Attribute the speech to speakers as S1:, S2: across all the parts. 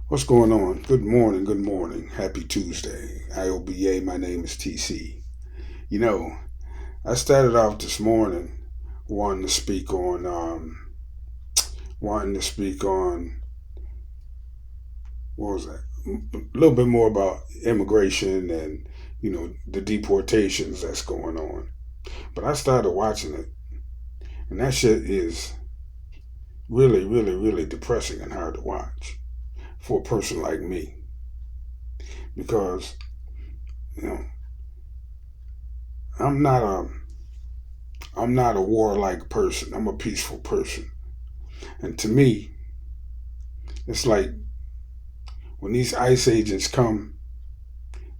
S1: What's going on? Good morning, good morning. Happy Tuesday. IOBA, my name is TC. You know, I started off this morning wanting to speak on wanting to speak on what was that? A little bit more about immigration and the deportations that's going on. But I started watching it, and that shit is really, really, really depressing and hard to watch for a person like me because you know I'm not a I'm not a warlike person. I'm a peaceful person. And to me, it's like when these ICE agents come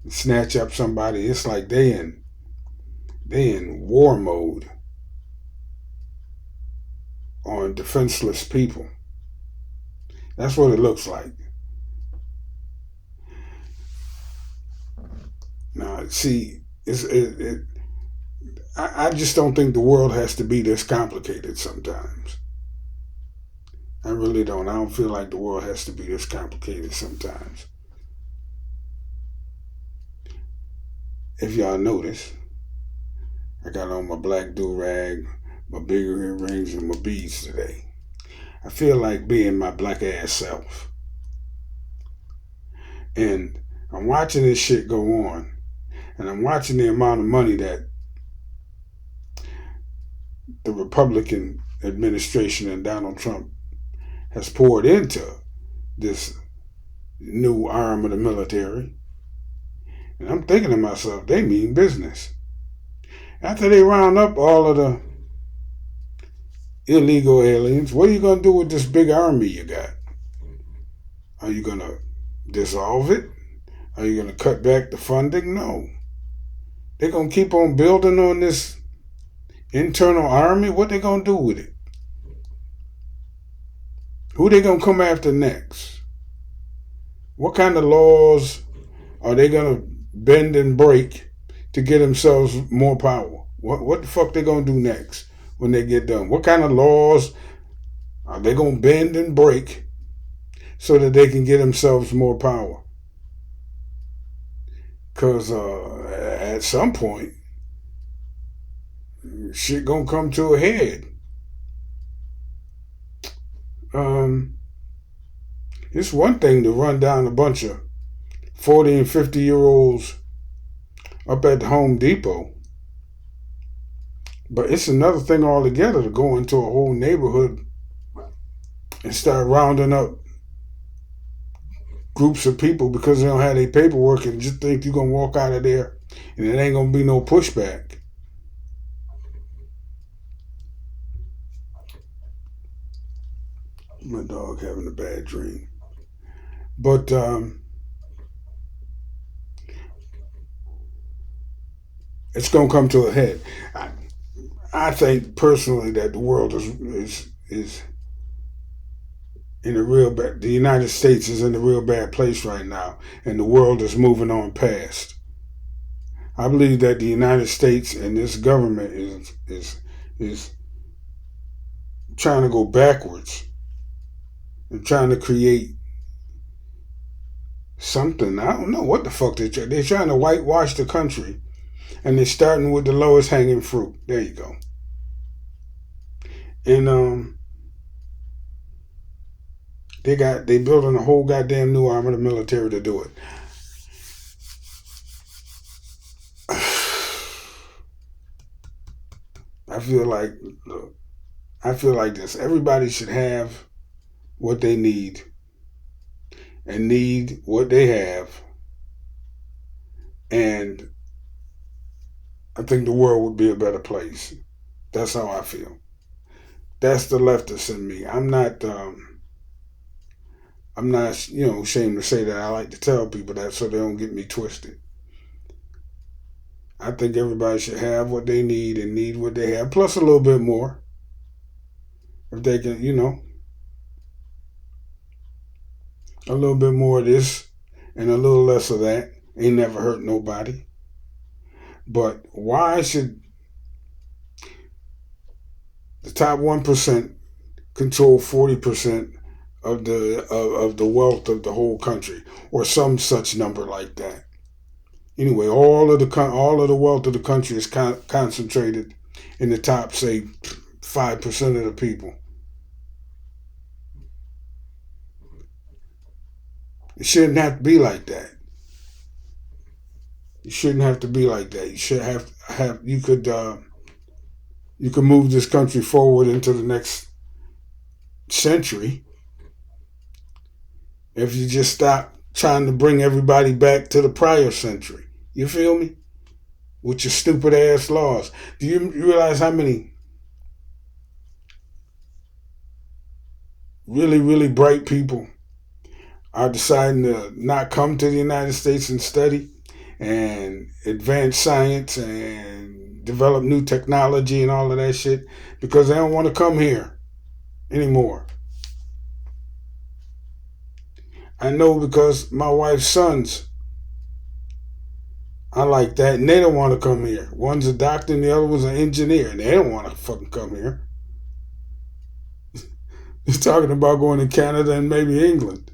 S1: and snatch up somebody, it's like they in war mode on defenseless people. That's what it looks like. Now, see, I just don't think the world has to be this complicated sometimes. I really don't. I don't feel like the world has to be this complicated sometimes. If y'all notice, I got on my black do-rag, my bigger earrings, and my beads today. I feel like being my black ass self. And I'm watching this shit go on, and I'm watching the amount of money that the Republican administration and Donald Trump has poured into this new arm of the military. And I'm thinking to myself, they mean business. After they round up all of the illegal aliens, what are you going to do with this big army you got? Are you going to dissolve it? Are you going to cut back the funding? No. They're going to keep on building on this internal army. What they going to do with it? Who they going to come after next? What kind of laws are they going to bend and break to get themselves more power? What the fuck they going to do next when they get done? What kind of laws are they going to bend and break so that they can get themselves more power? Because at some point, shit gonna come to a head. Um, it's one thing to run down a bunch of 40 and 50-year-olds up at the Home Depot, but it's another thing altogether to go into a whole neighborhood and start rounding up groups of people because they don't have their paperwork and just think you're gonna walk out of there and it ain't gonna be no pushback. My dog having a bad dream. But it's gonna come to a head. I think personally that the world is in a real bad. The United States is in a real bad place right now, and the world is moving on past. I believe that the United States and this government is trying to go backwards and trying to create something. I don't know what the fuck they're trying to whitewash the country, and they're starting with the lowest hanging fruit. There you go. And they building a whole goddamn new arm of the military to do it. I feel like look, I feel like this. Everybody should have what they need and need what they have, and I think the world would be a better place. That's how I feel. That's the leftist in me. I'm not ashamed to say that. I like to tell people that so they don't get me twisted. I think everybody should have what they need and need what they have, plus a little bit more. If they can, a little bit more of this and a little less of that. Ain't never hurt nobody. But why should the top 1% control 40% of the wealth of the whole country, or some such number like that. Anyway, all of the wealth of the country is concentrated in the top, say, 5% of the people. It shouldn't have to be like that. It shouldn't have to be like that. You should have you could move this country forward into the next century if you just stop trying to bring everybody back to the prior century. You feel me? With your stupid ass laws. Do you realize how many really, really bright people are deciding to not come to the United States and study and advance science and develop new technology and all of that shit because they don't want to come here anymore? I know because my wife's sons are like that and they don't want to come here. One's a doctor and the other one's an engineer and they don't want to fucking come here. He's talking about going to Canada and maybe England.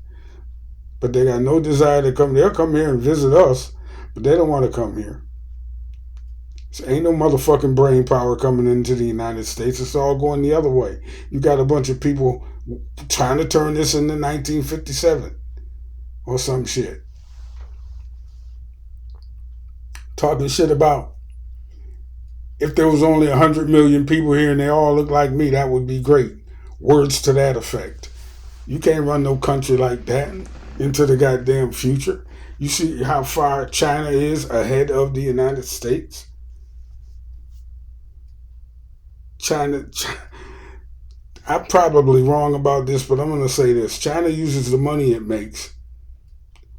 S1: But they got no desire to come. They'll come here and visit us, but they don't want to come here. So ain't no motherfucking brain power coming into the United States. It's all going the other way. You got a bunch of people trying to turn this into 1957 or some shit. Talking shit about if there was only 100 million people here and they all look like me, that would be great. Words to that effect. You can't run no country like that into the goddamn future. You see how far China is ahead of the United States? China, I'm probably wrong about this, but I'm going to say this. China uses the money it makes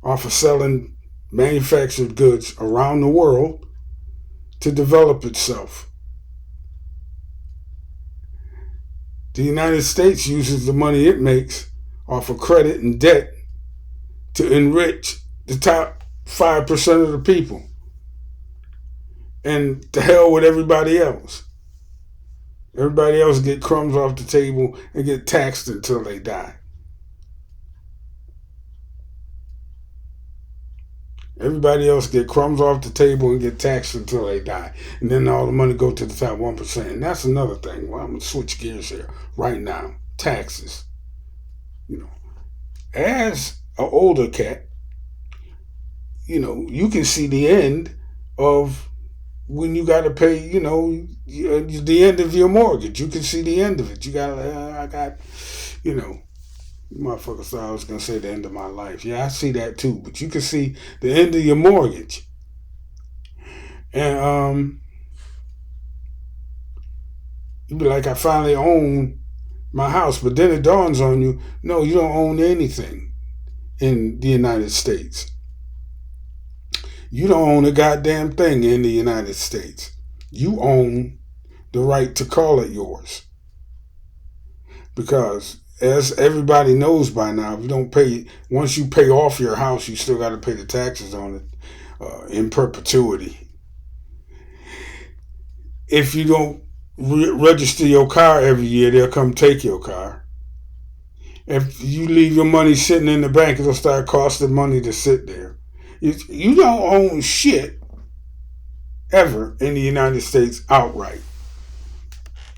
S1: off of selling manufactured goods around the world to develop itself. The United States uses the money it makes off of credit and debt to enrich the top 5% of the people. And to hell with everybody else. Everybody else get crumbs off the table and get taxed until they die. Everybody else get crumbs off the table and get taxed until they die. And then all the money go to the top 1%. And that's another thing. Well, I'm going to switch gears here right now. Taxes. You know, as an older cat, you know, you can see the end of when you got to pay, you know, the end of your mortgage. You can see the end of it. You got, I got, you know, motherfuckers thought I was going to say the end of my life. Yeah, I see that too. But you can see the end of your mortgage. And you be like, I finally own my house. But then it dawns on you, no, you don't own anything in the United States. You don't own a goddamn thing in the United States. You own the right to call it yours. Because as everybody knows by now, if you don't pay, once you pay off your house, you still got to pay the taxes on it in perpetuity. If you don't register your car every year, they'll come take your car. If you leave your money sitting in the bank, it'll start costing money to sit there. You don't own shit ever in the United States outright.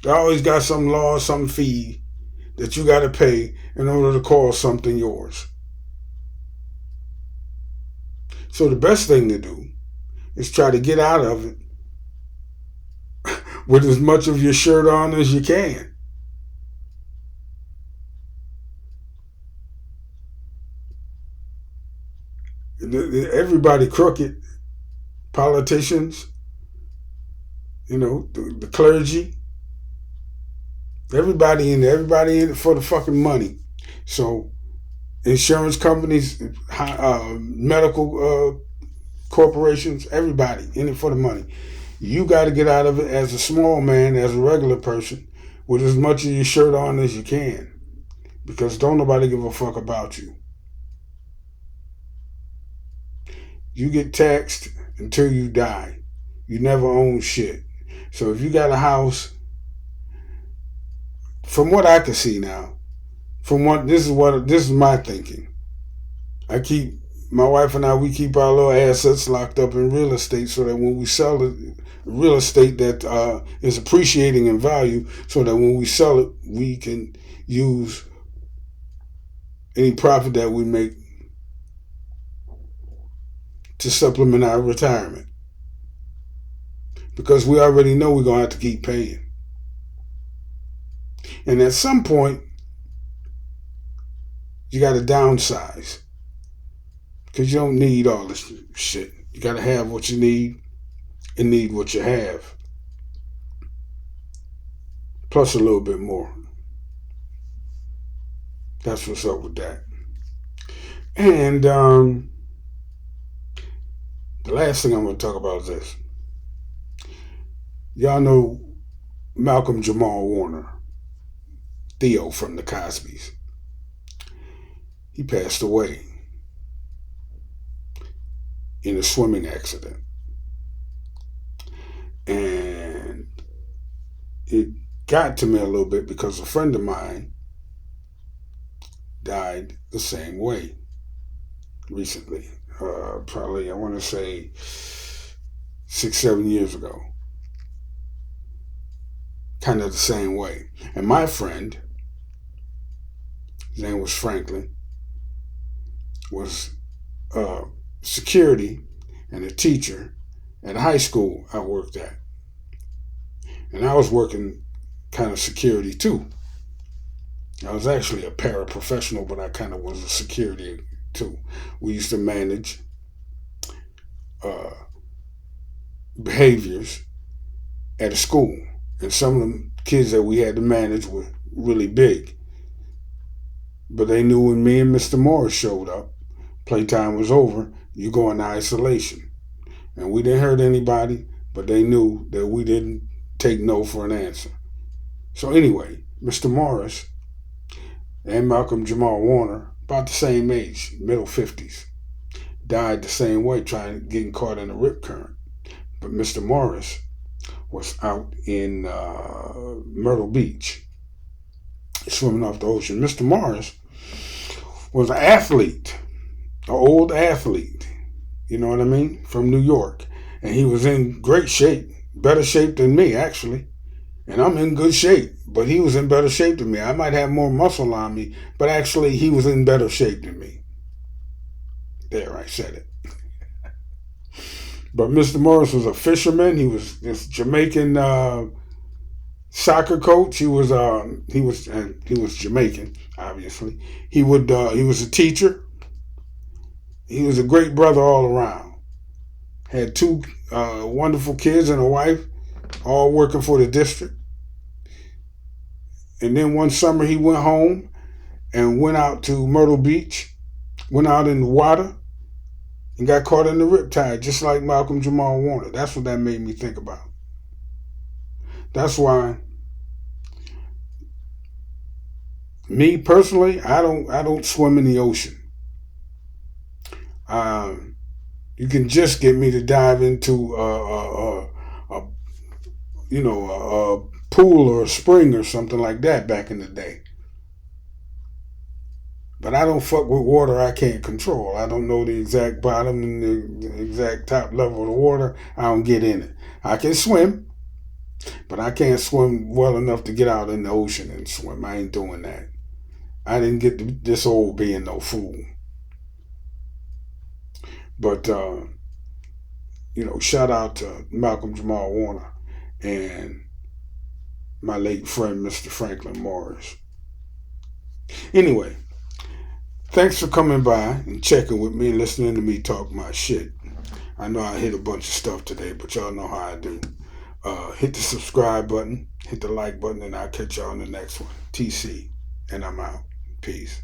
S1: They always got some law, some fee that you got to pay in order to call something yours. So the best thing to do is try to get out of it with as much of your shirt on as you can. Everybody crooked. Politicians, you know, the clergy. Everybody in it for the fucking money. So insurance companies, medical corporations, everybody in it for the money. You got to get out of it as a small man, as a regular person, with as much of your shirt on as you can. Because don't nobody give a fuck about you. You get taxed until you die. You never own shit. So if you got a house, from what I can see now, This is my thinking. I keep my wife and I, we keep our little assets locked up in real estate so that when we sell it, real estate that is appreciating in value, so that when we sell it, we can use any profit that we make to supplement our retirement. Because we already know we're going to have to keep paying. And at some point, you got to downsize. Because you don't need all this shit. You got to have what you need and need what you have. Plus a little bit more. That's what's up with that. And the last thing I'm going to talk about is this. Y'all know Malcolm Jamal Warner, Theo from the Cosbys. He passed away in a swimming accident. And it got to me a little bit because a friend of mine died the same way recently. Probably, I want to say 6-7 years ago. Kind of the same way. And my friend, his name was Franklin, was security and a teacher at a high school I worked at. And I was working kind of security too. I was actually a paraprofessional, but I kind of was a security too. We used to manage behaviors at a school. And some of the kids that we had to manage were really big. But they knew when me and Mr. Morris showed up, playtime was over, you go into isolation. And we didn't hurt anybody, but they knew that we didn't take no for an answer. So anyway, Mr. Morris and Malcolm Jamal Warner, about the same age, middle 50s, died the same way, getting caught in a rip current. But Mr. Morris was out in Myrtle Beach, swimming off the ocean. Mr. Morris was an athlete, an old athlete, you know what I mean, from New York. And he was in great shape, better shape than me, actually. And I'm in good shape, but he was in better shape than me. I might have more muscle on me, but actually he was in better shape than me. There, I said it. But Mr. Morris was a fisherman. He was this Jamaican soccer coach. He was Jamaican, obviously. He was a teacher. He was a great brother all around. Had two wonderful kids and a wife, all working for the district. And then one summer he went home and went out to Myrtle Beach, went out in the water, and got caught in the riptide, just like Malcolm Jamal Warner. That's what that made me think about. That's why, me personally, I don't swim in the ocean. You can just get me to dive into a pool or a spring or something like that back in the day. But I don't fuck with water I can't control. I don't know the exact bottom and the exact top level of the water. I don't get in it. I can swim, but I can't swim well enough to get out in the ocean and swim. I ain't doing that. I didn't get this old being no fool. But, shout out to Malcolm Jamal Warner and my late friend, Mr. Franklin Morris. Anyway, thanks for coming by and checking with me and listening to me talk my shit. I know I hit a bunch of stuff today, but y'all know how I do. Hit the subscribe button, hit the like button, and I'll catch y'all on the next one. TC, and I'm out. Peace.